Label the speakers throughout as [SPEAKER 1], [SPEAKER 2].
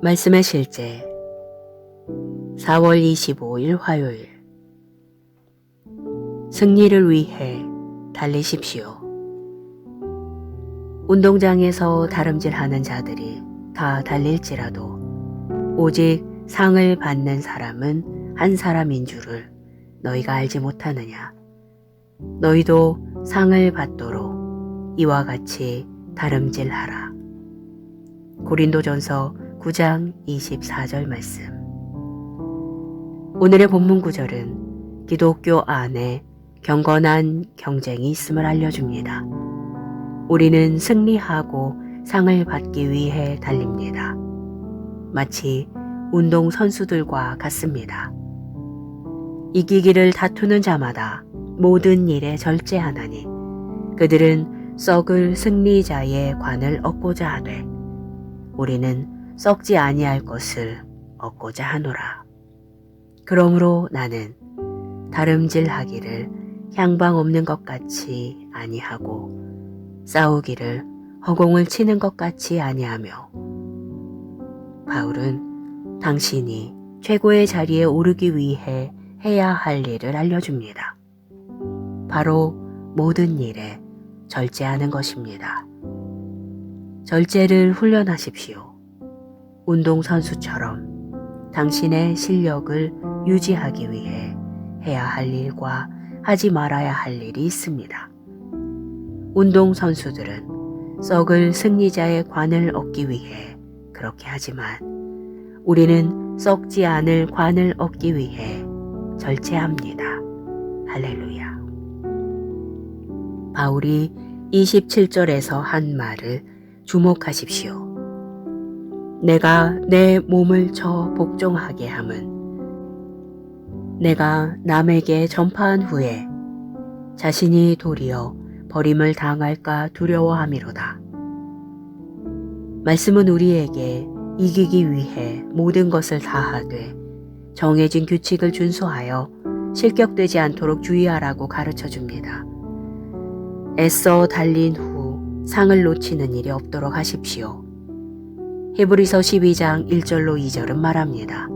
[SPEAKER 1] 말씀의 실제 4월 25일 화요일. 승리를 위해 달리십시오. 운동장에서 다름질하는 자들이 다 달릴지라도 오직 상을 받는 사람은 한 사람인 줄을 너희가 알지 못하느냐. 너희도 상을 받도록 이와 같이 다름질하라. 고린도전서 9장 24절 말씀. 오늘의 본문 구절은 기독교 안에 경건한 경쟁이 있음을 알려줍니다. 우리는 승리하고 상을 받기 위해 달립니다. 마치 운동 선수들과 같습니다. 이기기를 다투는 자마다 모든 일에 절제하나니 그들은 썩을 승리자의 관을 얻고자 하되 우리는 썩지 아니할 것을 얻고자 하노라. 그러므로 나는 다름질하기를 향방 없는 것 같이 아니하고 싸우기를 허공을 치는 것 같이 아니하며. 바울은 당신이 최고의 자리에 오르기 위해 해야 할 일을 알려줍니다. 바로 모든 일에 절제하는 것입니다. 절제를 훈련하십시오. 운동선수처럼 당신의 실력을 유지하기 위해 해야 할 일과 하지 말아야 할 일이 있습니다. 운동선수들은 썩을 승리자의 관을 얻기 위해 그렇게 하지만 우리는 썩지 않을 관을 얻기 위해 절제합니다. 할렐루야. 바울이 27절에서 한 말을 주목하십시오. 내가 내 몸을 쳐 복종하게 함은 내가 남에게 전파한 후에 자신이 도리어 버림을 당할까 두려워함이로다. 말씀은 우리에게 이기기 위해 모든 것을 다하되 정해진 규칙을 준수하여 실격되지 않도록 주의하라고 가르쳐 줍니다. 애써 달린 후 상을 놓치는 일이 없도록 하십시오. 히브리서 12장 1절로 2절은 말합니다.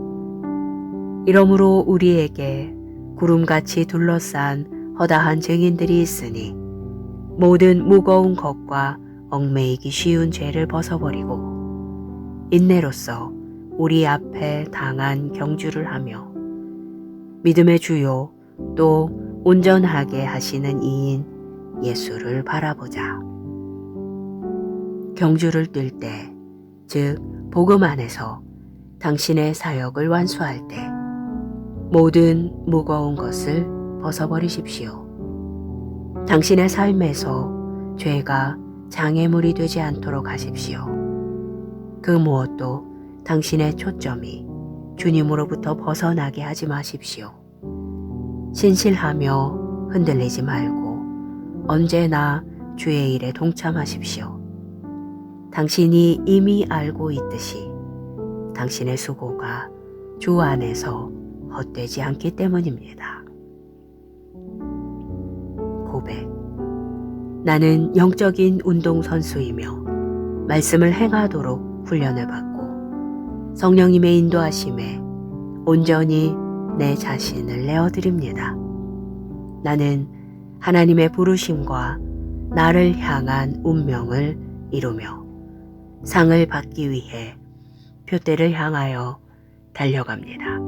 [SPEAKER 1] 이러므로 우리에게 구름같이 둘러싼 허다한 증인들이 있으니 모든 무거운 것과 얽매이기 쉬운 죄를 벗어버리고 인내로써 우리 앞에 당한 경주를 하며 믿음의 주요 또 온전하게 하시는 이인 예수를 바라보자. 경주를 뛸 때, 즉 복음 안에서 당신의 사역을 완수할 때 모든 무거운 것을 벗어버리십시오. 당신의 삶에서 죄가 장애물이 되지 않도록 하십시오. 그 무엇도 당신의 초점이 주님으로부터 벗어나게 하지 마십시오. 신실하며 흔들리지 말고 언제나 주의 일에 동참하십시오. 당신이 이미 알고 있듯이 당신의 수고가 주 안에서 헛되지 않기 때문입니다. 고백. 나는 영적인 운동선수이며 말씀을 행하도록 훈련을 받고 성령님의 인도하심에 온전히 내 자신을 내어드립니다. 나는 하나님의 부르심과 나를 향한 운명을 이루며 상을 받기 위해 표대를 향하여 달려갑니다.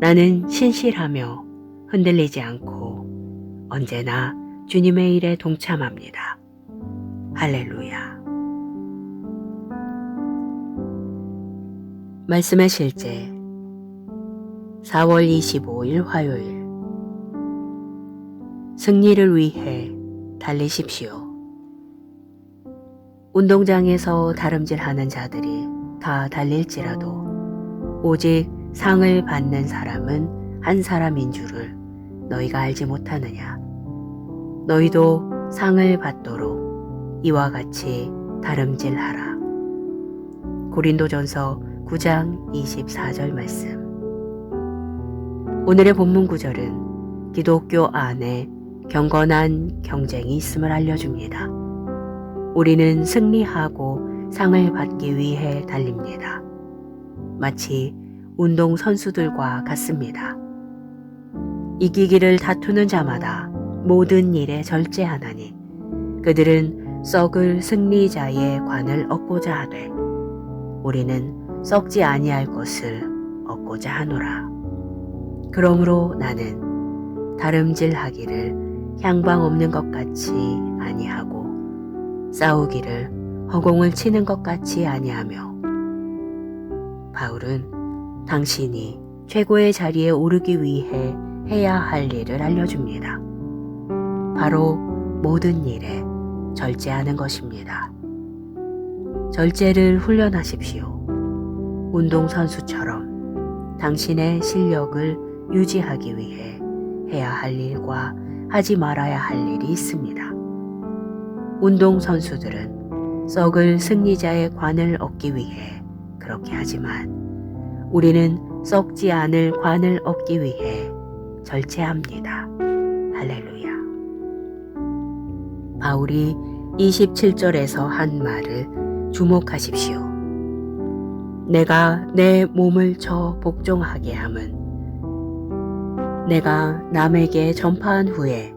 [SPEAKER 1] 나는 신실하며 흔들리지 않고 언제나 주님의 일에 동참합니다. 할렐루야. 말씀의 실제 4월 25일 화요일. 승리를 위해 달리십시오. 운동장에서 다름질하는 자들이 다 달릴지라도 오직 상을 받는 사람은 한 사람인 줄을 너희가 알지 못하느냐. 너희도 상을 받도록 이와 같이 다름질하라. 고린도전서 9장 24절 말씀. 오늘의 본문 구절은 기독교 안에 경건한 경쟁이 있음을 알려줍니다. 우리는 승리하고 상을 받기 위해 달립니다. 마치 운동 선수들과 같습니다. 이기기를 다투는 자마다 모든 일에 절제하나니 그들은 썩을 승리자의 관을 얻고자 하되 우리는 썩지 아니할 것을 얻고자 하노라. 그러므로 나는 다름질하기를 향방 없는 것 같이 아니하고 싸우기를 허공을 치는 것 같이 아니하며. 바울은 당신이 최고의 자리에 오르기 위해 해야 할 일을 알려줍니다. 바로 모든 일에 절제하는 것입니다. 절제를 훈련하십시오. 운동선수처럼 당신의 실력을 유지하기 위해 해야 할 일과 하지 말아야 할 일이 있습니다. 운동선수들은 썩을 승리자의 관을 얻기 위해 그렇게 하지만 우리는 썩지 않을 관을 얻기 위해 절제합니다. 할렐루야. 바울이 27절에서 한 말을 주목하십시오. 내가 내 몸을 쳐 복종하게 함은 내가 남에게 전파한 후에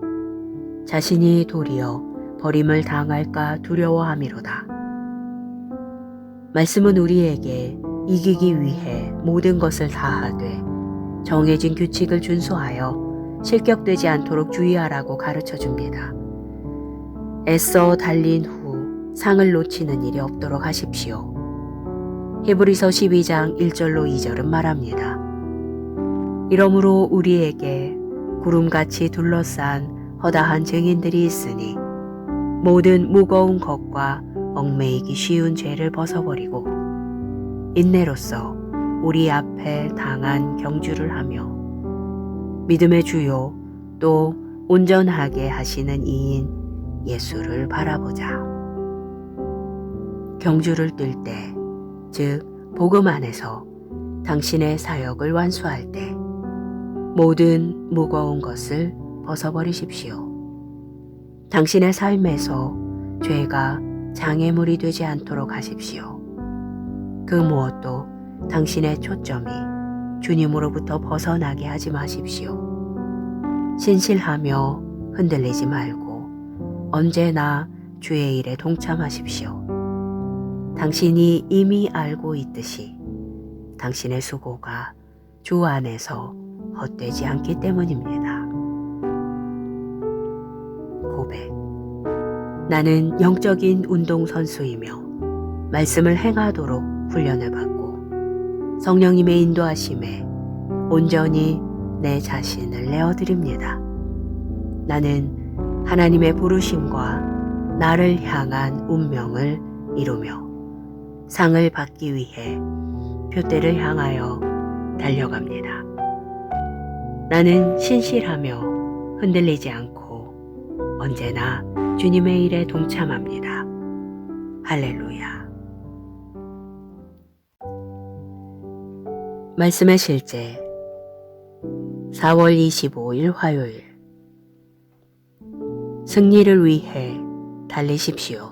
[SPEAKER 1] 자신이 도리어 버림을 당할까 두려워함이로다. 말씀은 우리에게 이기기 위해 모든 것을 다하되 정해진 규칙을 준수하여 실격되지 않도록 주의하라고 가르쳐 줍니다. 애써 달린 후 상을 놓치는 일이 없도록 하십시오. 히브리서 12장 1절로 2절은 말합니다. 이러므로 우리에게 구름같이 둘러싼 허다한 증인들이 있으니 모든 무거운 것과 얽매이기 쉬운 죄를 벗어버리고 인내로써 우리 앞에 당한 경주를 하며 믿음의 주요 또 온전하게 하시는 이인 예수를 바라보자. 경주를 뜰 때, 즉 복음 안에서 당신의 사역을 완수할 때 모든 무거운 것을 벗어버리십시오. 당신의 삶에서 죄가 장애물이 되지 않도록 하십시오. 그 무엇도 당신의 초점이 주님으로부터 벗어나게 하지 마십시오. 신실하며 흔들리지 말고 언제나 주의 일에 동참하십시오. 당신이 이미 알고 있듯이 당신의 수고가 주 안에서 헛되지 않기 때문입니다. 고백. 나는 영적인 운동선수이며 말씀을 행하도록 훈련을 받고 성령님의 인도하심에 온전히 내 자신을 내어드립니다. 나는 하나님의 부르심과 나를 향한 운명을 이루며 상을 받기 위해 표대를 향하여 달려갑니다. 나는 신실하며 흔들리지 않고 언제나 주님의 일에 동참합니다. 할렐루야. 말씀의 실제 4월 25일 화요일. 승리를 위해 달리십시오.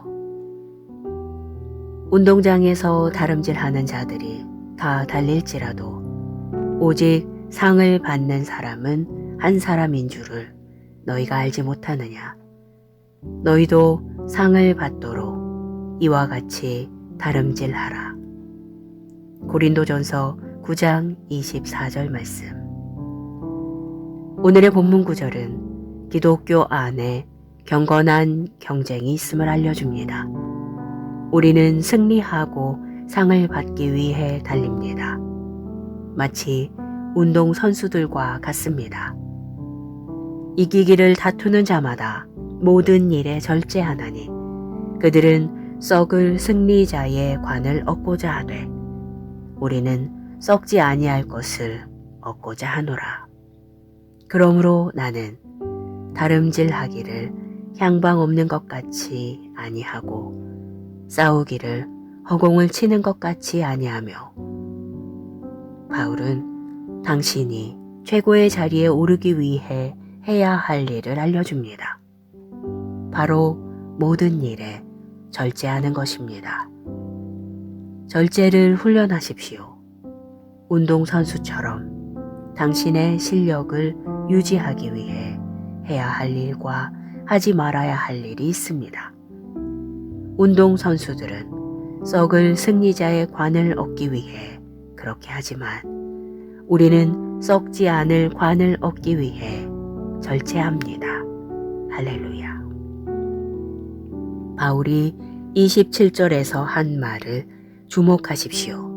[SPEAKER 1] 운동장에서 다름질하는 자들이 다 달릴지라도 오직 상을 받는 사람은 한 사람인 줄을 너희가 알지 못하느냐. 너희도 상을 받도록 이와 같이 다름질하라. 고린도전서 9장 24절 말씀. 오늘의 본문 구절은 기독교 안에 경건한 경쟁이 있음을 알려줍니다. 우리는 승리하고 상을 받기 위해 달립니다. 마치 운동 선수들과 같습니다. 이기기를 다투는 자마다 모든 일에 절제하나니 그들은 썩을 승리자의 관을 얻고자 하되 우리는 썩지 아니할 것을 얻고자 하노라. 그러므로 나는 다름질하기를 향방 없는 것 같이 아니하고 싸우기를 허공을 치는 것 같이 아니하며. 바울은 당신이 최고의 자리에 오르기 위해 해야 할 일을 알려줍니다. 바로 모든 일에 절제하는 것입니다. 절제를 훈련하십시오. 운동선수처럼 당신의 실력을 유지하기 위해 해야 할 일과 하지 말아야 할 일이 있습니다. 운동선수들은 썩을 승리자의 관을 얻기 위해 그렇게 하지만 우리는 썩지 않을 관을 얻기 위해 절제합니다. 할렐루야. 바울이 27절에서 한 말을 주목하십시오.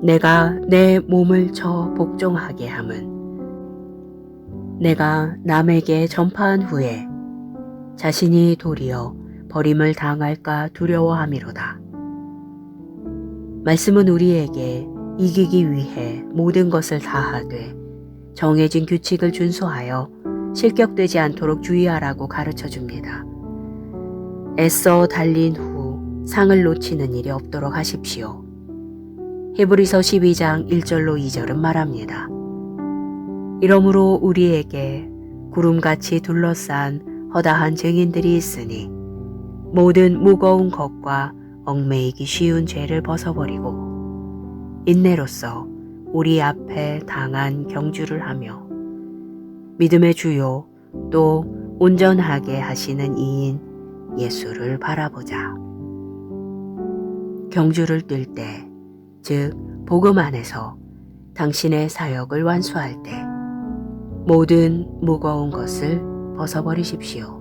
[SPEAKER 1] 내가 내 몸을 쳐 복종하게 함은 내가 남에게 전파한 후에 자신이 도리어 버림을 당할까 두려워함이로다. 말씀은 우리에게 이기기 위해 모든 것을 다하되 정해진 규칙을 준수하여 실격되지 않도록 주의하라고 가르쳐 줍니다. 애써 달린 후 상을 놓치는 일이 없도록 하십시오. 히브리서 12장 1절로 2절은 말합니다. 이러므로 우리에게 구름같이 둘러싼 허다한 증인들이 있으니 모든 무거운 것과 얽매이기 쉬운 죄를 벗어버리고 인내로써 우리 앞에 당한 경주를 하며 믿음의 주요 또 온전하게 하시는 이인 예수를 바라보자. 경주를 뛸 때, 즉 복음 안에서 당신의 사역을 완수할 때 모든 무거운 것을 벗어버리십시오.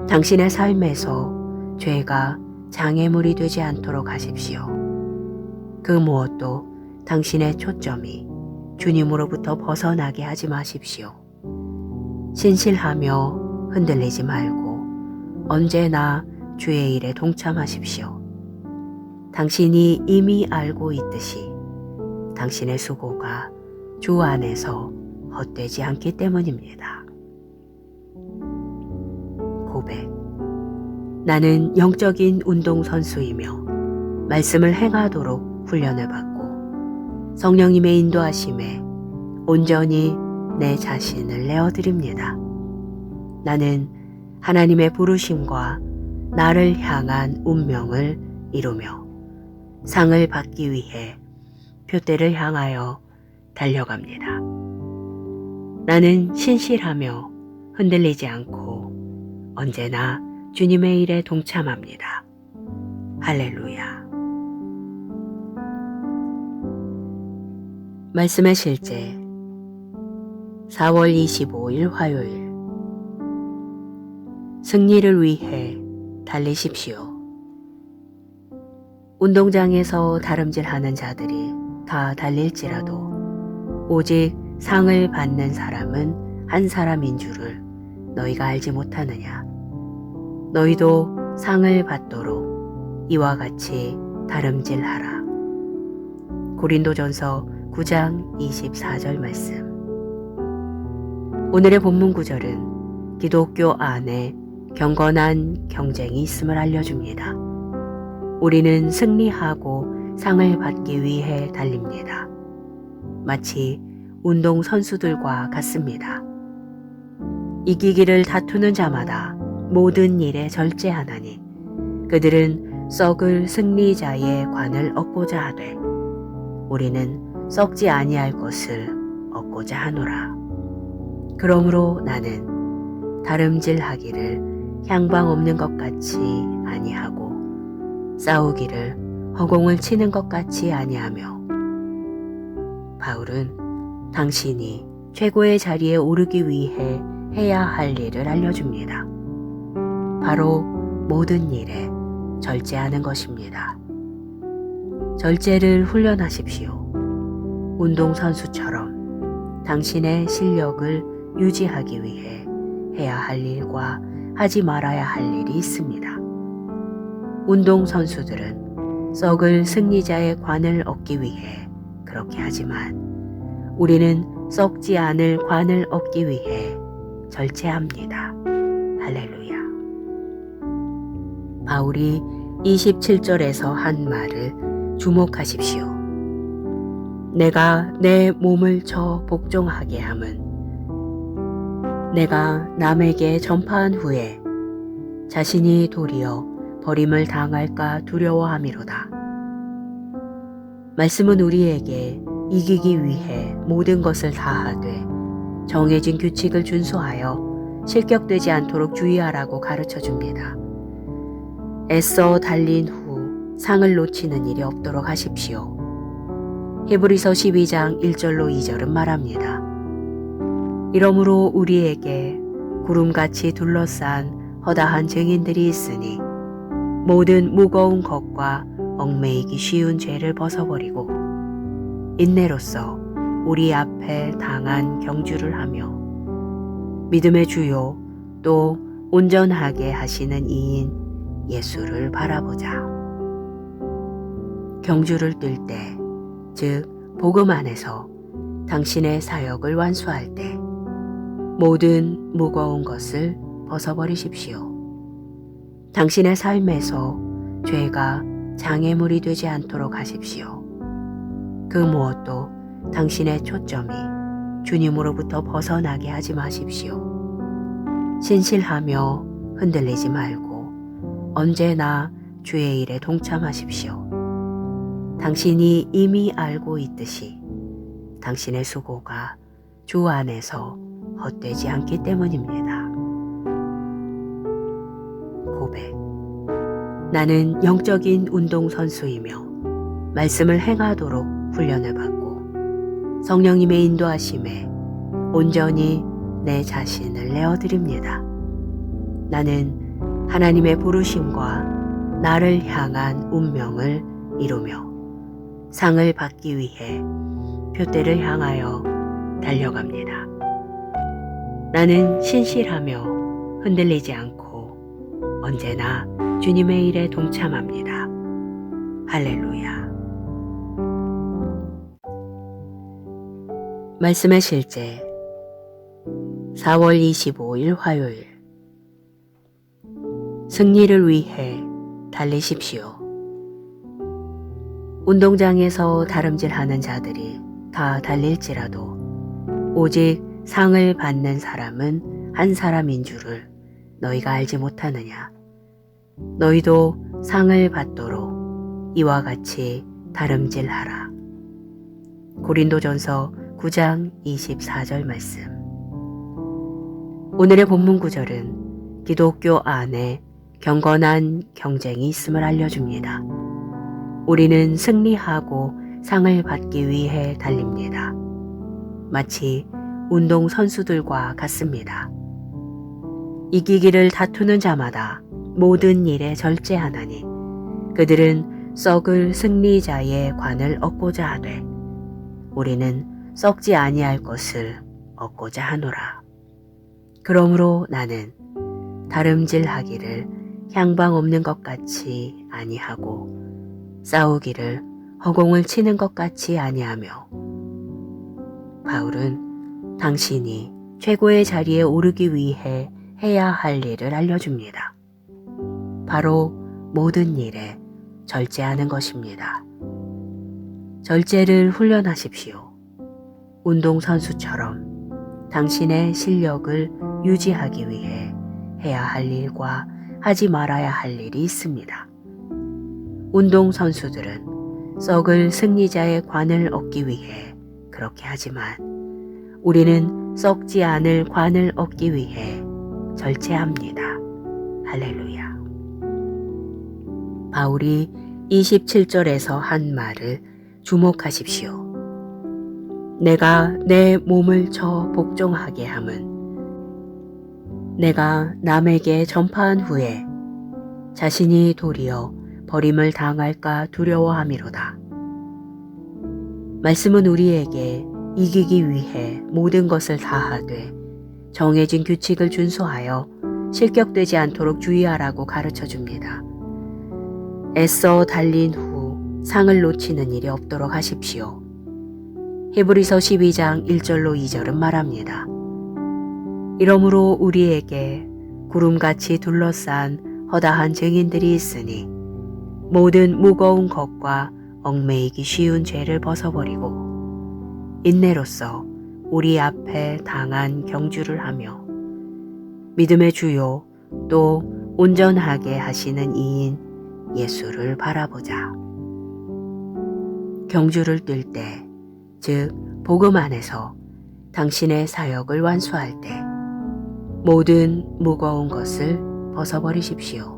[SPEAKER 1] 당신의 삶에서 죄가 장애물이 되지 않도록 하십시오. 그 무엇도 당신의 초점이 주님으로부터 벗어나게 하지 마십시오. 신실하며 흔들리지 말고 언제나 주의 일에 동참하십시오. 당신이 이미 알고 있듯이 당신의 수고가 주 안에서 헛되지 않기 때문입니다. 고백. 나는 영적인 운동선수이며 말씀을 행하도록 훈련을 받고 성령님의 인도하심에 온전히 내 자신을 내어드립니다. 나는 하나님의 부르심과 나를 향한 운명을 이루며 상을 받기 위해 표대를 향하여 달려갑니다. 나는 신실하며 흔들리지 않고 언제나 주님의 일에 동참합니다. 할렐루야. 말씀의 실제 4월 25일 화요일. 승리를 위해 달리십시오. 운동장에서 다름질하는 자들이 다 달릴지라도 오직 상을 받는 사람은 한 사람인 줄을 너희가 알지 못하느냐. 너희도 상을 받도록 이와 같이 다름질하라. 고린도전서 9장 24절 말씀. 오늘의 본문 구절은 기독교 안에 경건한 경쟁이 있음을 알려줍니다. 우리는 승리하고 상을 받기 위해 달립니다. 마치 운동선수들과 같습니다. 이기기를 다투는 자마다 모든 일에 절제하나니 그들은 썩을 승리자의 관을 얻고자 하되 우리는 썩지 아니할 것을 얻고자 하노라. 그러므로 나는 다름질하기를 향방 없는 것 같이 아니하고 싸우기를 허공을 치는 것 같이 아니하며. 바울은 당신이 최고의 자리에 오르기 위해 해야 할 일을 알려줍니다. 바로 모든 일에 절제하는 것입니다. 절제를 훈련하십시오. 운동선수처럼 당신의 실력을 유지하기 위해 해야 할 일과 하지 말아야 할 일이 있습니다. 운동선수들은 썩을 승리자의 관을 얻기 위해 그렇게 하지만 우리는 썩지 않을 관을 얻기 위해 절제합니다. 할렐루야. 바울이 27절에서 한 말을 주목하십시오. 내가 내 몸을 쳐 복종하게 함은 내가 남에게 전파한 후에 자신이 도리어 버림을 당할까 두려워함이로다. 말씀은 우리에게 이기기 위해 모든 것을 다하되 정해진 규칙을 준수하여 실격되지 않도록 주의하라고 가르쳐 줍니다. 애써 달린 후 상을 놓치는 일이 없도록 하십시오. 히브리서 12장 1절로 2절은 말합니다. 이러므로 우리에게 구름같이 둘러싼 허다한 증인들이 있으니 모든 무거운 것과 얽매이기 쉬운 죄를 벗어버리고 인내로써 우리 앞에 당한 경주를 하며 믿음의 주요 또 온전하게 하시는 이인 예수를 바라보자. 경주를 뜰 때, 즉 복음 안에서 당신의 사역을 완수할 때 모든 무거운 것을 벗어버리십시오. 당신의 삶에서 죄가 장애물이 되지 않도록 하십시오. 그 무엇도 당신의 초점이 주님으로부터 벗어나게 하지 마십시오. 신실하며 흔들리지 말고 언제나 주의 일에 동참하십시오. 당신이 이미 알고 있듯이 당신의 수고가 주 안에서 헛되지 않기 때문입니다. 고백. 나는 영적인 운동선수이며 말씀을 행하도록 훈련을 받고 성령님의 인도하심에 온전히 내 자신을 내어드립니다. 나는 하나님의 부르심과 나를 향한 운명을 이루며 상을 받기 위해 표대를 향하여 달려갑니다. 나는 신실하며 흔들리지 않고 언제나 주님의 일에 동참합니다. 할렐루야. 말씀의 실제 4월 25일 화요일. 승리를 위해 달리십시오. 운동장에서 다름질하는 자들이 다 달릴지라도 오직 상을 받는 사람은 한 사람인 줄을 너희가 알지 못하느냐. 너희도 상을 받도록 이와 같이 다름질하라. 고린도전서 9장 24절 말씀. 오늘의 본문 구절은 기독교 안에 경건한 경쟁이 있음을 알려줍니다. 우리는 승리하고 상을 받기 위해 달립니다. 마치 운동 선수들과 같습니다. 이기기를 다투는 자마다 모든 일에 절제하나니 그들은 썩을 승리자의 관을 얻고자 하되 우리는 썩지 아니할 것을 얻고자 하노라. 그러므로 나는 다름질하기를 향방 없는 것 같이 아니하고 싸우기를 허공을 치는 것 같이 아니하며. 바울은 당신이 최고의 자리에 오르기 위해 해야 할 일을 알려줍니다. 바로 모든 일에 절제하는 것입니다. 절제를 훈련하십시오. 운동선수처럼 당신의 실력을 유지하기 위해 해야 할 일과 하지 말아야 할 일이 있습니다. 운동선수들은 썩을 승리자의 관을 얻기 위해 그렇게 하지만 우리는 썩지 않을 관을 얻기 위해 절제합니다. 할렐루야. 바울이 27절에서 한 말을 주목하십시오. 내가 내 몸을 쳐 복종하게 함은 내가 남에게 전파한 후에 자신이 도리어 버림을 당할까 두려워함이로다. 말씀은 우리에게 이기기 위해 모든 것을 다하되 정해진 규칙을 준수하여 실격되지 않도록 주의하라고 가르쳐 줍니다. 애써 달린 후 상을 놓치는 일이 없도록 하십시오. 히브리서 12장 1절로 2절은 말합니다. 이러므로 우리에게 구름같이 둘러싼 허다한 증인들이 있으니 모든 무거운 것과 얽매이기 쉬운 죄를 벗어버리고 인내로써 우리 앞에 당한 경주를 하며 믿음의 주요 또 온전하게 하시는 이인 예수를 바라보자. 경주를 뜰 때, 즉 복음 안에서 당신의 사역을 완수할 때 모든 무거운 것을 벗어버리십시오.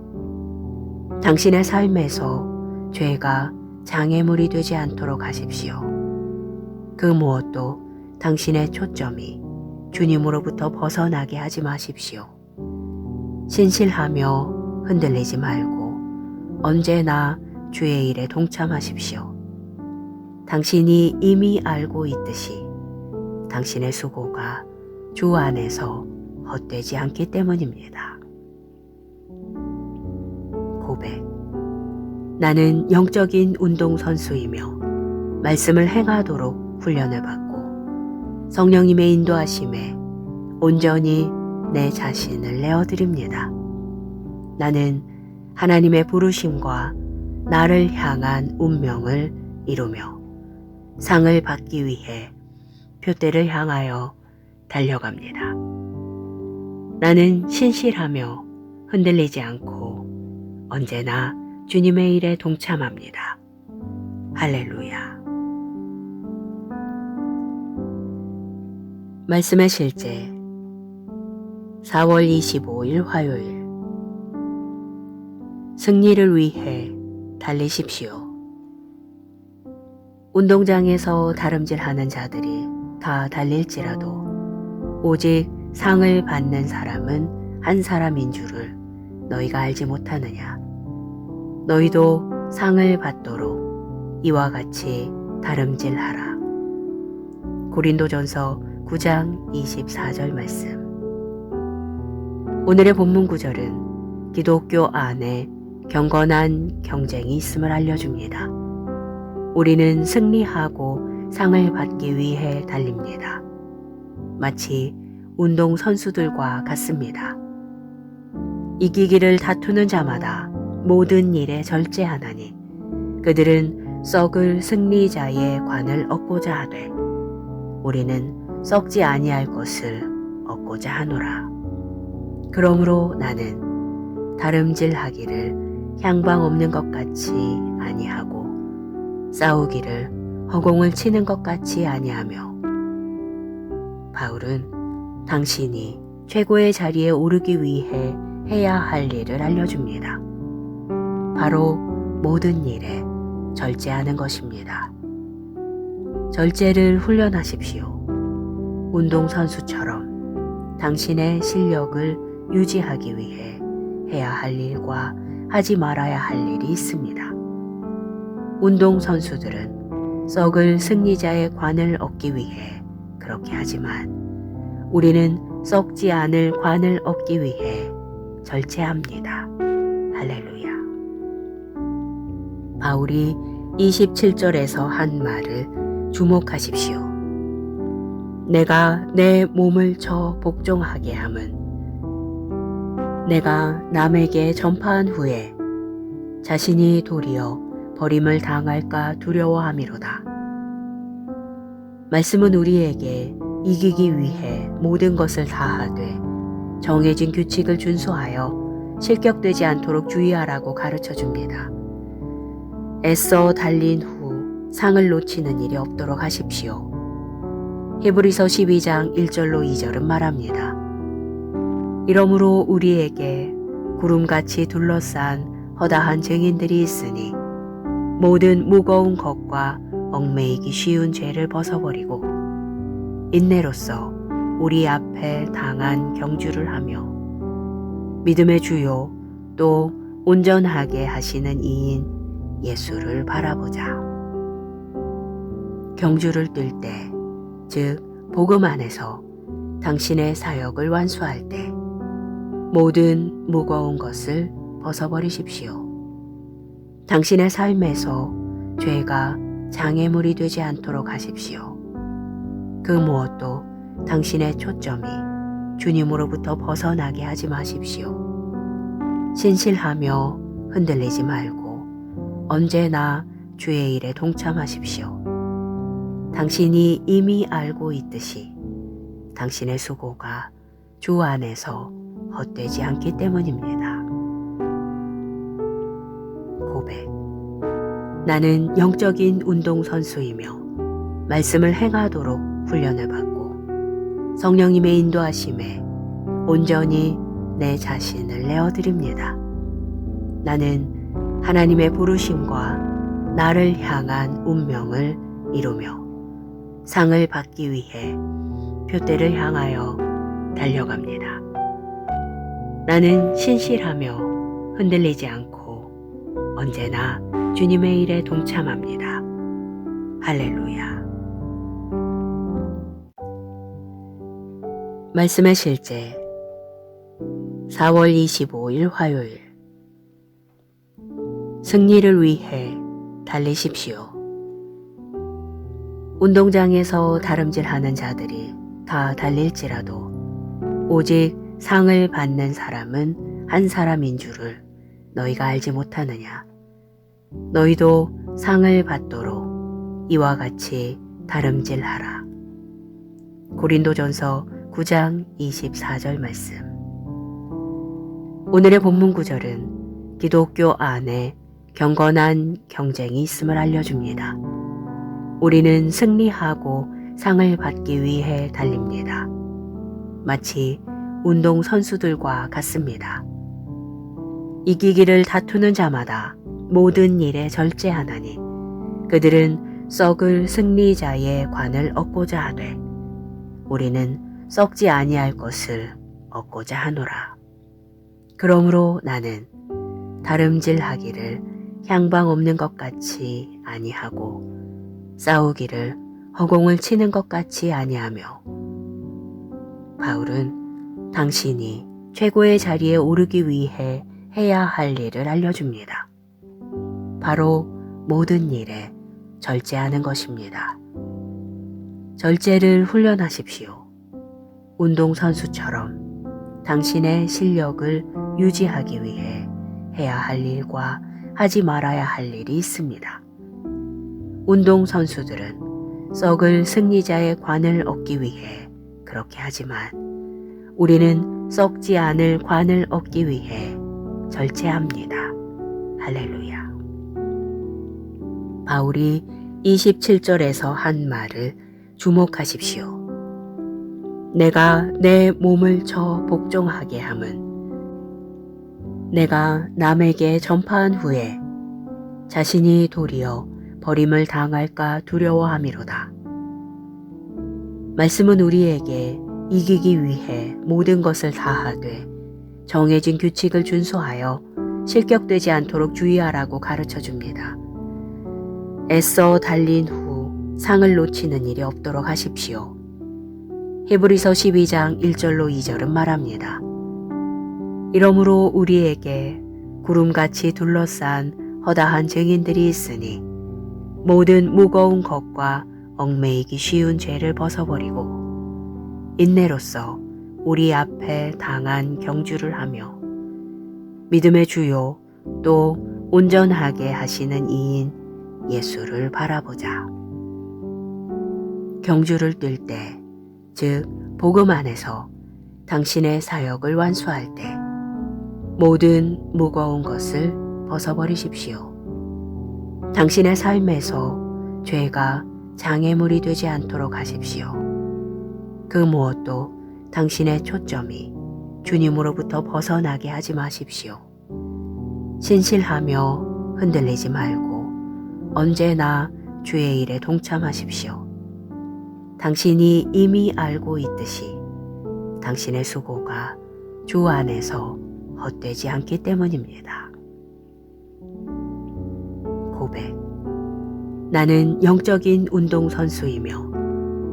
[SPEAKER 1] 당신의 삶에서 죄가 장애물이 되지 않도록 하십시오. 그 무엇도 당신의 초점이 주님으로부터 벗어나게 하지 마십시오. 신실하며 흔들리지 말고 언제나 주의 일에 동참하십시오. 당신이 이미 알고 있듯이 당신의 수고가 주 안에서 헛되지 않기 때문입니다. 고백. 나는 영적인 운동선수이며 말씀을 행하도록 훈련을 받고 성령님의 인도하심에 온전히 내 자신을 내어드립니다. 나는 하나님의 부르심과 나를 향한 운명을 이루며 상을 받기 위해 표대를 향하여 달려갑니다. 나는 신실하며 흔들리지 않고 언제나 주님의 일에 동참합니다. 할렐루야. 말씀의 실제 4월 25일 화요일. 승리를 위해 달리십시오. 운동장에서 다름질하는 자들이 다 달릴지라도 오직 상을 받는 사람은 한 사람인 줄을 너희가 알지 못하느냐. 너희도 상을 받도록 이와 같이 다름질하라. 고린도전서 9장 24절 말씀. 오늘의 본문 구절은 기독교 안에 경건한 경쟁이 있음을 알려줍니다. 우리는 승리하고 상을 받기 위해 달립니다. 마치 운동선수들과 같습니다. 이기기를 다투는 자마다 모든 일에 절제하나니 그들은 썩을 승리자의 관을 얻고자 하되 우리는 썩지 아니할 것을 얻고자 하노라. 그러므로 나는 다름질하기를 향방 없는 것 같이 아니하고 싸우기를 허공을 치는 것 같이 아니하며. 바울은 당신이 최고의 자리에 오르기 위해 해야 할 일을 알려줍니다. 바로 모든 일에 절제하는 것입니다. 절제를 훈련하십시오. 운동선수처럼 당신의 실력을 유지하기 위해 해야 할 일과 하지 말아야 할 일이 있습니다. 운동선수들은 썩을 승리자의 관을 얻기 위해 그렇게 하지만 우리는 썩지 않을 관을 얻기 위해 절제합니다. 할렐루야. 바울이 27절에서 한 말을 주목하십시오. 내가 내 몸을 쳐 복종하게 함은 내가 남에게 전파한 후에 자신이 도리어 버림을 당할까 두려워함이로다. 말씀은 우리에게 이기기 위해 모든 것을 다하되 정해진 규칙을 준수하여 실격되지 않도록 주의하라고 가르쳐 줍니다. 애써 달린 후 상을 놓치는 일이 없도록 하십시오. 히브리서 12장 1절로 2절은 말합니다. 이러므로 우리에게 구름같이 둘러싼 허다한 증인들이 있으니 모든 무거운 것과 얽매이기 쉬운 죄를 벗어버리고 인내로써 우리 앞에 당한 경주를 하며 믿음의 주요 또 온전하게 하시는 이인 예수를 바라보자. 경주를 뜰 때, 즉 복음 안에서 당신의 사역을 완수할 때 모든 무거운 것을 벗어버리십시오. 당신의 삶에서 죄가 장애물이 되지 않도록 하십시오. 그 무엇도 당신의 초점이 주님으로부터 벗어나게 하지 마십시오. 신실하며 흔들리지 말고 언제나 주의 일에 동참하십시오. 당신이 이미 알고 있듯이 당신의 수고가 주 안에서 헛되지 않기 때문입니다. 고백. 나는 영적인 운동선수이며 말씀을 행하도록 훈련을 받고 성령님의 인도하심에 온전히 내 자신을 내어드립니다. 나는 하나님의 부르심과 나를 향한 운명을 이루며 상을 받기 위해 표대를 향하여 달려갑니다. 나는 신실하며 흔들리지 않고 언제나 주님의 일에 동참합니다. 할렐루야. 말씀의 실제 4월 25일 화요일. 승리를 위해 달리십시오. 운동장에서 다름질하는 자들이 다 달릴지라도 오직 상을 받는 사람은 한 사람인 줄을 너희가 알지 못하느냐. 너희도 상을 받도록 이와 같이 다름질하라. 고린도전서 9장 24절 말씀. 오늘의 본문 구절은 기독교 안에 경건한 경쟁이 있음을 알려줍니다. 우리는 승리하고 상을 받기 위해 달립니다. 마치 운동 선수들과 같습니다. 이기기를 다투는 자마다 모든 일에 절제하나니 그들은 썩을 승리자의 관을 얻고자 하되 우리는 썩지 아니할 것을 얻고자 하노라. 그러므로 나는 다름질하기를 향방 없는 것 같이 아니하고 싸우기를 허공을 치는 것 같이 아니하며. 바울은 당신이 최고의 자리에 오르기 위해 해야 할 일을 알려줍니다. 바로 모든 일에 절제하는 것입니다. 절제를 훈련하십시오. 운동선수처럼 당신의 실력을 유지하기 위해 해야 할 일과 하지 말아야 할 일이 있습니다. 운동선수들은 썩을 승리자의 관을 얻기 위해 그렇게 하지만 우리는 썩지 않을 관을 얻기 위해 절제합니다. 할렐루야. 바울이 27절에서 한 말을 주목하십시오. 내가 내 몸을 쳐 복종하게 함은 내가 남에게 전파한 후에 자신이 도리어 버림을 당할까 두려워함이로다. 말씀은 우리에게 이기기 위해 모든 것을 다하되 정해진 규칙을 준수하여 실격되지 않도록 주의하라고 가르쳐 줍니다. 애써 달린 후 상을 놓치는 일이 없도록 하십시오. 히브리서 12장 1절로 2절은 말합니다. 이러므로 우리에게 구름같이 둘러싼 허다한 증인들이 있으니 모든 무거운 것과 얽매이기 쉬운 죄를 벗어버리고 인내로써 우리 앞에 당한 경주를 하며 믿음의 주요 또 온전하게 하시는 이인 예수를 바라보자. 경주를 뛸 때, 즉 복음 안에서 당신의 사역을 완수할 때 모든 무거운 것을 벗어버리십시오. 당신의 삶에서 죄가 장애물이 되지 않도록 하십시오. 그 무엇도 당신의 초점이 주님으로부터 벗어나게 하지 마십시오. 신실하며 흔들리지 말고 언제나 주의 일에 동참하십시오. 당신이 이미 알고 있듯이 당신의 수고가 주 안에서 헛되지 않기 때문입니다. 고백. 나는 영적인 운동선수이며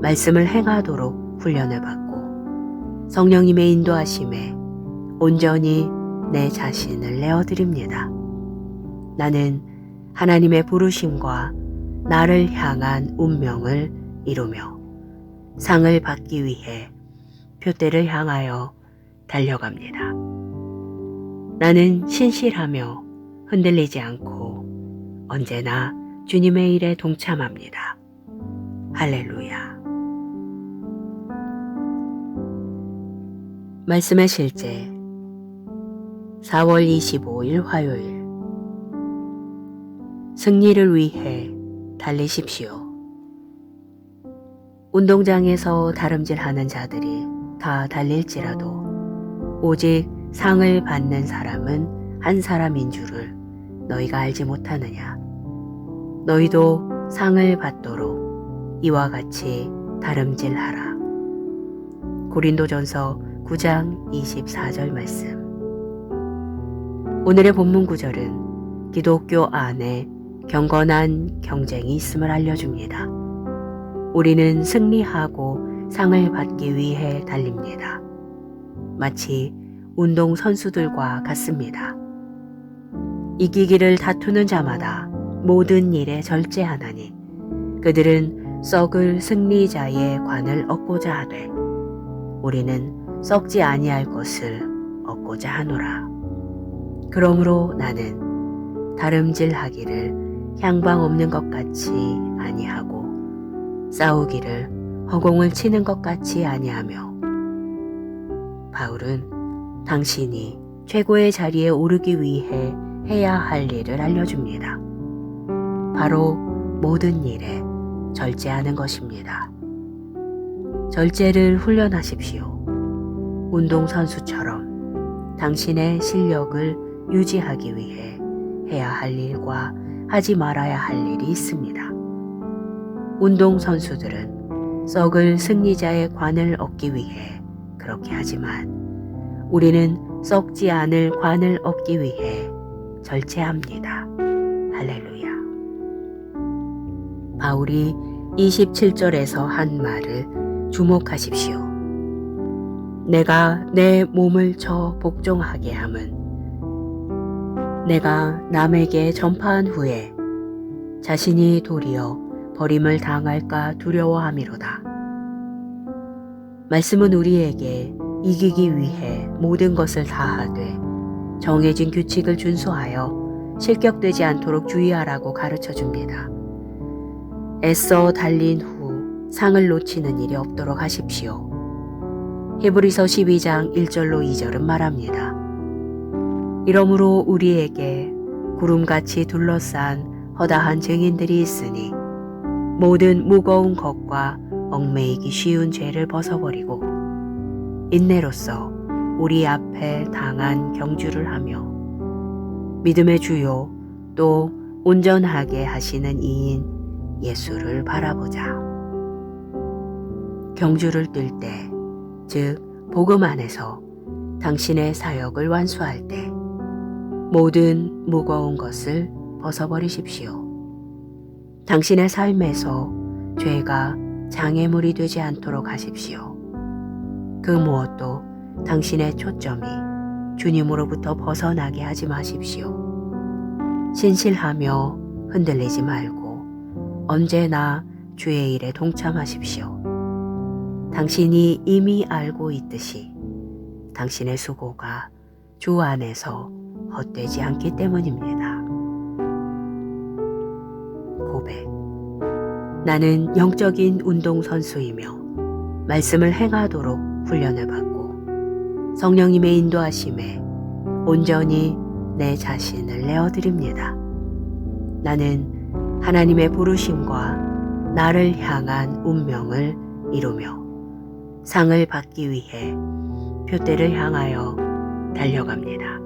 [SPEAKER 1] 말씀을 행하도록 훈련을 받고 성령님의 인도하심에 온전히 내 자신을 내어드립니다. 나는 하나님의 부르심과 나를 향한 운명을 이루며 상을 받기 위해 표대를 향하여 달려갑니다. 나는 신실하며 흔들리지 않고 언제나 주님의 일에 동참합니다. 할렐루야. 말씀의 실제 4월 25일 화요일. 승리를 위해 달리십시오. 운동장에서 다름질하는 자들이 다 달릴지라도 오직 상을 받는 사람은 한 사람인 줄을 너희가 알지 못하느냐. 너희도 상을 받도록 이와 같이 다름질하라. 고린도전서 9장 24절 말씀. 오늘의 본문 구절은 기독교 안에 경건한 경쟁이 있음을 알려줍니다. 우리는 승리하고 상을 받기 위해 달립니다. 마치 운동 선수들과 같습니다. 이기기를 다투는 자마다 모든 일에 절제하나니 그들은 썩을 승리자의 관을 얻고자 하되 우리는 썩지 아니할 것을 얻고자 하노라. 그러므로 나는 다름질하기를 향방 없는 것 같이 아니하고 싸우기를 허공을 치는 것 같이 아니하며. 바울은 당신이 최고의 자리에 오르기 위해 해야 할 일을 알려줍니다. 바로 모든 일에 절제하는 것입니다. 절제를 훈련하십시오. 운동선수처럼 당신의 실력을 유지하기 위해 해야 할 일과 하지 말아야 할 일이 있습니다. 운동선수들은 썩을 승리자의 관을 얻기 위해 그렇게 하지만 우리는 썩지 않을 관을 얻기 위해 절제합니다. 할렐루야. 바울이 27절에서 한 말을 주목하십시오. 내가 내 몸을 쳐 복종하게 함은 내가 남에게 전파한 후에 자신이 도리어 버림을 당할까 두려워함이로다. 말씀은 우리에게 이기기 위해 모든 것을 다하되 정해진 규칙을 준수하여 실격되지 않도록 주의하라고 가르쳐 줍니다. 애써 달린 후 상을 놓치는 일이 없도록 하십시오. 히브리서 12장 1절로 2절은 말합니다. 이러므로 우리에게 구름같이 둘러싼 허다한 증인들이 있으니 모든 무거운 것과 얽매이기 쉬운 죄를 벗어버리고 인내로써 우리 앞에 당한 경주를 하며 믿음의 주요 또 온전하게 하시는 이인 예수를 바라보자. 경주를 뛸 때, 즉 복음 안에서 당신의 사역을 완수할 때 모든 무거운 것을 벗어버리십시오. 당신의 삶에서 죄가 장애물이 되지 않도록 하십시오. 그 무엇도 당신의 초점이 주님으로부터 벗어나게 하지 마십시오. 신실하며 흔들리지 말고 언제나 주의 일에 동참하십시오. 당신이 이미 알고 있듯이 당신의 수고가 주 안에서 헛되지 않기 때문입니다. 고백. 나는 영적인 운동선수이며 말씀을 행하도록 훈련을 받고 성령님의 인도하심에 온전히 내 자신을 내어드립니다. 나는 하나님의 부르심과 나를 향한 운명을 이루며 상을 받기 위해 표대를 향하여 달려갑니다.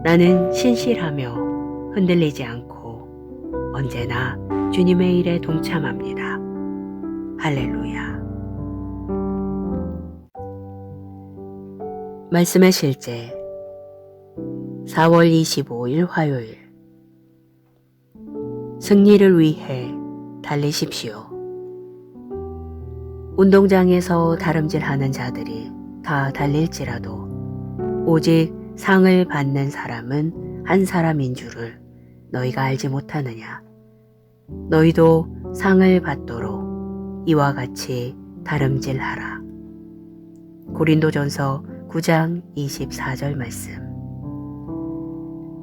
[SPEAKER 1] 나는 신실하며 흔들리지 않고 언제나 주님의 일에 동참합니다. 할렐루야. 말씀의 실제 4월 25일 화요일. 승리를 위해 달리십시오. 운동장에서 다름질하는 자들이 다 달릴지라도 오직 상을 받는 사람은 한 사람인 줄을 너희가 알지 못하느냐. 너희도 상을 받도록 이와 같이 다름질하라. 고린도전서 9장 24절 말씀.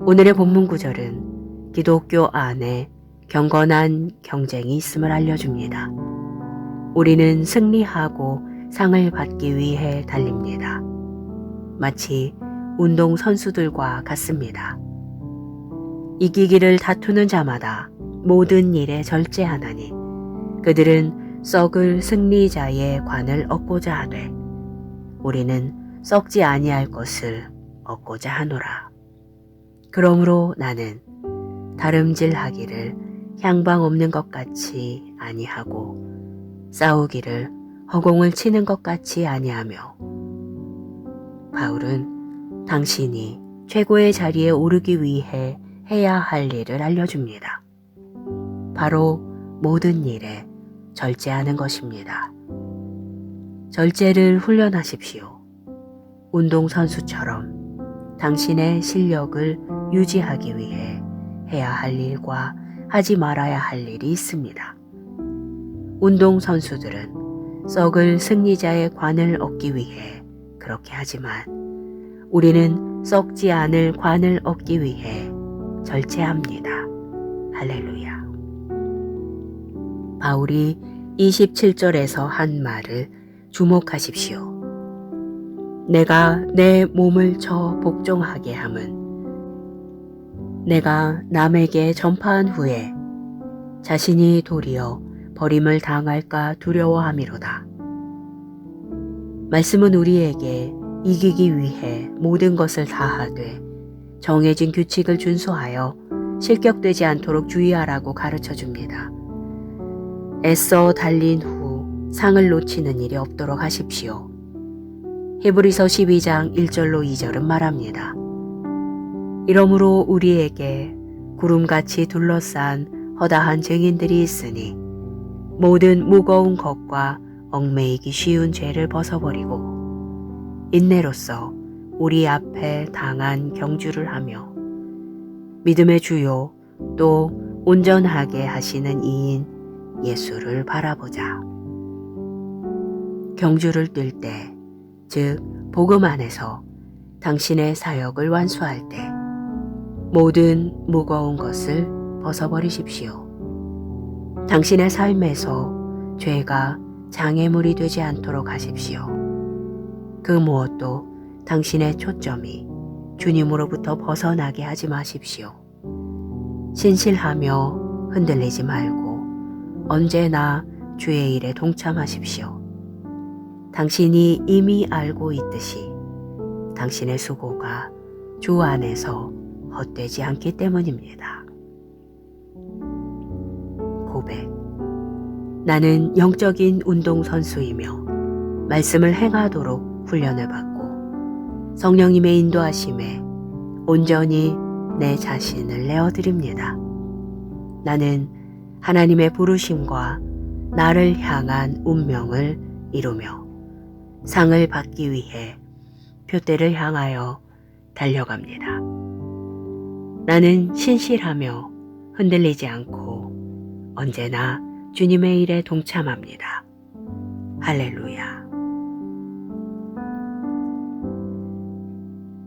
[SPEAKER 1] 오늘의 본문 구절은 기독교 안에 경건한 경쟁이 있음을 알려줍니다. 우리는 승리하고 상을 받기 위해 달립니다. 마치 운동 선수들과 같습니다. 이기기를 다투는 자마다 모든 일에 절제하나니 그들은 썩을 승리자의 관을 얻고자 하되 우리는 썩지 아니할 것을 얻고자 하노라. 그러므로 나는 다름질하기를 향방 없는 것 같이 아니하고 싸우기를 허공을 치는 것 같이 아니하며 바울은 당신이 최고의 자리에 오르기 위해 해야 할 일을 알려줍니다. 바로 모든 일에 절제하는 것입니다. 절제를 훈련하십시오. 운동선수처럼 당신의 실력을 유지하기 위해 해야 할 일과 하지 말아야 할 일이 있습니다. 운동선수들은 썩을 승리자의 관을 얻기 위해 그렇게 하지만 우리는 썩지 않을 관을 얻기 위해 절제합니다. 할렐루야. 바울이 27절에서 한 말을 주목하십시오. 내가 내 몸을 쳐 복종하게 함은 내가 남에게 전파한 후에 자신이 도리어 버림을 당할까 두려워함이로다. 말씀은 우리에게 이기기 위해 모든 것을 다하되 정해진 규칙을 준수하여 실격되지 않도록 주의하라고 가르쳐 줍니다. 애써 달린 후 상을 놓치는 일이 없도록 하십시오. 히브리서 12장 1절로 2절은 말합니다. 이러므로 우리에게 구름같이 둘러싼 허다한 증인들이 있으니 모든 무거운 것과 얽매이기 쉬운 죄를 벗어버리고 인내로써 우리 앞에 당한 경주를 하며 믿음의 주요 또 온전하게 하시는 이인 예수를 바라보자. 경주를 뛸 때, 즉 복음 안에서 당신의 사역을 완수할 때 모든 무거운 것을 벗어버리십시오. 당신의 삶에서 죄가 장애물이 되지 않도록 하십시오. 그 무엇도 당신의 초점이 주님으로부터 벗어나게 하지 마십시오. 신실하며 흔들리지 말고 언제나 주의 일에 동참하십시오. 당신이 이미 알고 있듯이 당신의 수고가 주 안에서 헛되지 않기 때문입니다. 고백. 나는 영적인 운동선수이며 말씀을 행하도록 훈련을 받고 성령님의 인도하심에 온전히 내 자신을 내어드립니다. 나는 하나님의 부르심과 나를 향한 운명을 이루며 상을 받기 위해 표대를 향하여 달려갑니다. 나는 신실하며 흔들리지 않고 언제나 주님의 일에 동참합니다. 할렐루야.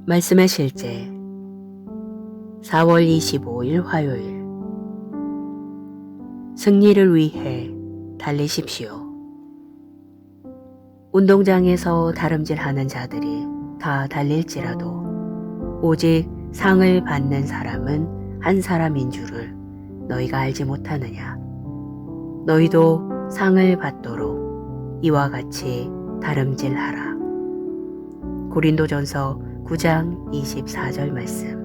[SPEAKER 1] 말씀의 실제 4월 25일 화요일. 승리를 위해 달리십시오. 운동장에서 다름질하는 자들이 다 달릴지라도 오직 상을 받는 사람은 한 사람인 줄을 너희가 알지 못하느냐. 너희도 상을 받도록 이와 같이 다름질하라. 고린도전서 9장 24절 말씀.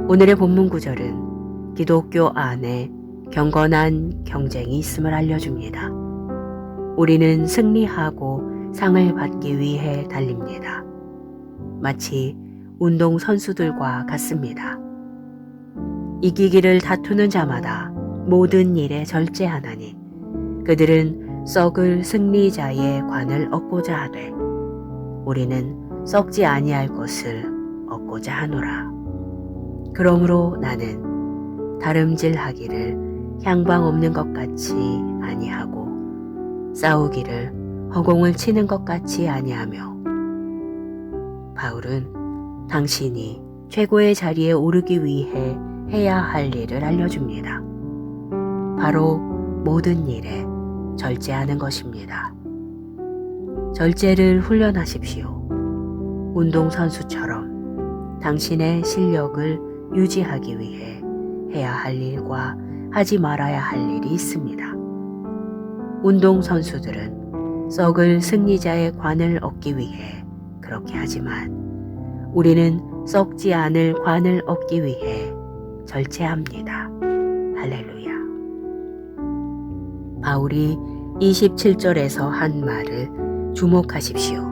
[SPEAKER 1] 오늘의 본문 구절은 기독교 안에 경건한 경쟁이 있음을 알려줍니다. 우리는 승리하고 상을 받기 위해 달립니다. 마치 운동선수들과 같습니다. 이기기를 다투는 자마다 모든 일에 절제하나니 그들은 썩을 승리자의 관을 얻고자 하되 우리는 썩지 아니할 것을 얻고자 하노라. 그러므로 나는 다름질하기를 향방 없는 것 같이 아니하고 싸우기를 허공을 치는 것 같이 아니하며 바울은 당신이 최고의 자리에 오르기 위해 해야 할 일을 알려줍니다. 바로 모든 일에 절제하는 것입니다. 절제를 훈련하십시오. 운동선수처럼 당신의 실력을 유지하기 위해 해야 할 일과 하지 말아야 할 일이 있습니다. 운동선수들은 썩을 승리자의 관을 얻기 위해 그렇게 하지만 우리는 썩지 않을 관을 얻기 위해 절제합니다. 할렐루야. 바울이 27절에서 한 말을 주목하십시오.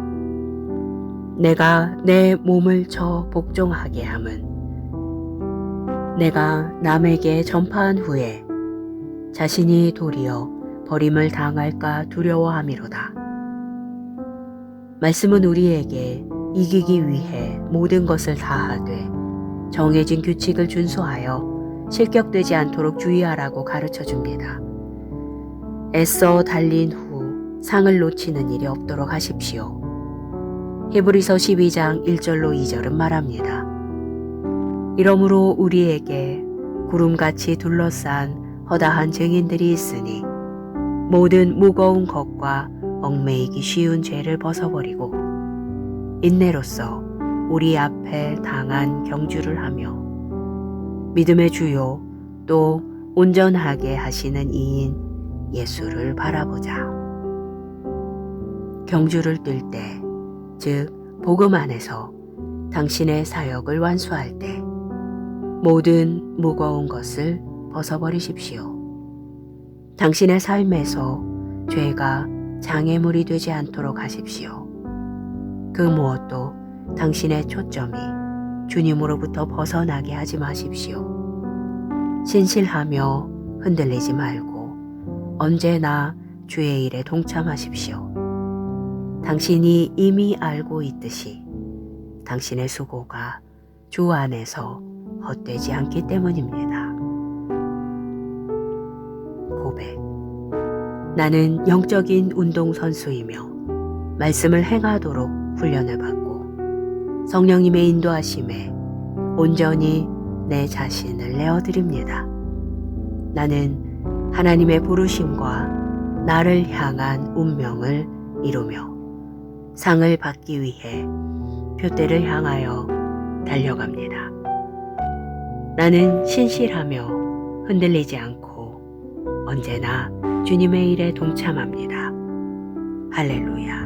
[SPEAKER 1] 내가 내 몸을 쳐 복종하게 함은 내가 남에게 전파한 후에 자신이 도리어 버림을 당할까 두려워함이로다. 말씀은 우리에게 이기기 위해 모든 것을 다하되 정해진 규칙을 준수하여 실격되지 않도록 주의하라고 가르쳐 줍니다. 애써 달린 후 상을 놓치는 일이 없도록 하십시오. 히브리서 12장 1절로 2절은 말합니다. 이러므로 우리에게 구름같이 둘러싼 허다한 증인들이 있으니 모든 무거운 것과 얽매이기 쉬운 죄를 벗어버리고 인내로써 우리 앞에 당한 경주를 하며 믿음의 주요 또 온전하게 하시는 이인 예수를 바라보자. 경주를 뜰 때, 즉 복음 안에서 당신의 사역을 완수할 때 모든 무거운 것을 벗어버리십시오. 당신의 삶에서 죄가 장애물이 되지 않도록 하십시오. 그 무엇도 당신의 초점이 주님으로부터 벗어나게 하지 마십시오. 신실하며 흔들리지 말고 언제나 주의 일에 동참하십시오. 당신이 이미 알고 있듯이 당신의 수고가 주 안에서 헛되지 않기 때문입니다. 고백. 나는 영적인 운동선수이며 말씀을 행하도록 훈련을 받고 성령님의 인도하심에 온전히 내 자신을 내어드립니다. 나는 하나님의 부르심과 나를 향한 운명을 이루며 상을 받기 위해 표대를 향하여 달려갑니다. 나는 신실하며 흔들리지 않고 언제나 주님의 일에 동참합니다. 할렐루야.